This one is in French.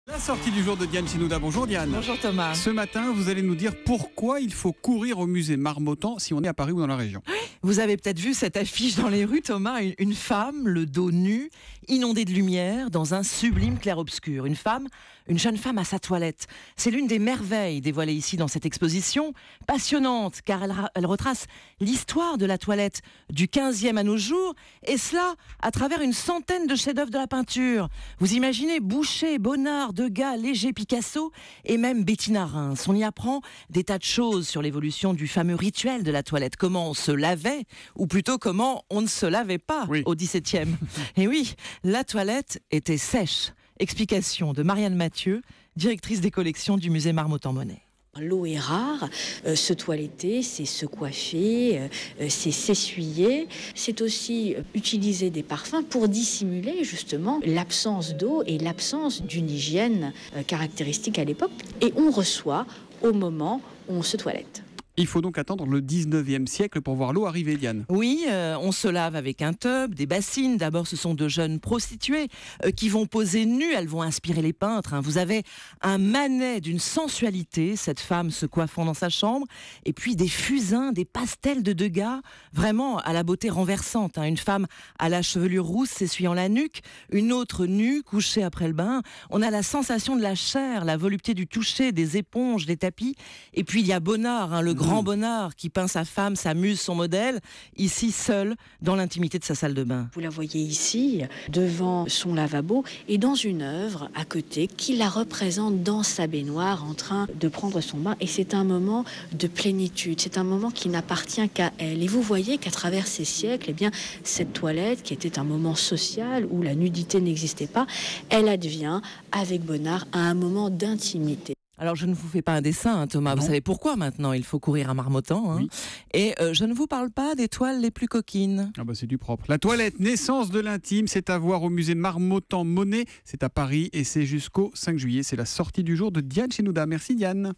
La sortie du jour de Diane Chinouda. Bonjour Diane. Bonjour Thomas. Ce matin, vous allez nous dire pourquoi il faut courir au musée Marmottan si on est à Paris ou dans la région. Vous avez peut-être vu cette affiche dans les rues, Thomas. Une femme, le dos nu, inondée de lumière, dans un sublime clair-obscur. Une jeune femme à sa toilette. C'est l'une des merveilles dévoilées ici dans cette exposition. Passionnante, car elle retrace l'histoire de la toilette du 15e à nos jours, et cela à travers une centaine de chefs-d'œuvre de la peinture. Vous imaginez Boucher, Bonnard, Degas, Léger, Picasso et même Bettina Reims. On y apprend des tas de choses sur l'évolution du fameux rituel de la toilette. Comment on se lavait, ou plutôt comment on ne se lavait pas au 17e. Et oui, la toilette était sèche. Explication de Marianne Mathieu, directrice des collections du musée Marmottan-Monet. L'eau est rare, se toiletter, c'est se coiffer, c'est s'essuyer. C'est aussi utiliser des parfums pour dissimuler justement l'absence d'eau et l'absence d'une hygiène caractéristique à l'époque. Et on reçoit au moment où on se toilette. Il faut donc attendre le 19e siècle pour voir l'eau arriver, Diane. Oui, on se lave avec un tub, des bassines. D'abord, ce sont de jeunes prostituées qui vont poser nues. Elles vont inspirer les peintres. Vous avez un Manet d'une sensualité, cette femme se coiffant dans sa chambre. Et puis des fusains, des pastels de Degas, vraiment à la beauté renversante. Une femme à la chevelure rousse s'essuyant la nuque, une autre nue, couchée après le bain. On a la sensation de la chair, la volupté du toucher, des éponges, des tapis. Et puis il y a Bonnard, le grand Bonnard qui peint sa femme, sa muse, son modèle, ici seul, dans l'intimité de sa salle de bain. Vous la voyez ici, devant son lavabo, et dans une œuvre à côté qui la représente dans sa baignoire en train de prendre son bain. Et c'est un moment de plénitude, c'est un moment qui n'appartient qu'à elle. Et vous voyez qu'à travers ces siècles, cette toilette, qui était un moment social où la nudité n'existait pas, elle advient, avec Bonnard, à un moment d'intimité. Alors, je ne vous fais pas un dessin, Thomas. Non. Vous savez pourquoi maintenant il faut courir à Marmottan. Oui. Et je ne vous parle pas des toiles les plus coquines. Ah bah c'est du propre. La toilette, naissance de l'intime, c'est à voir au musée Marmottan-Monet. C'est à Paris et c'est jusqu'au 5 juillet. C'est la sortie du jour de Diane Chinouda. Merci Diane.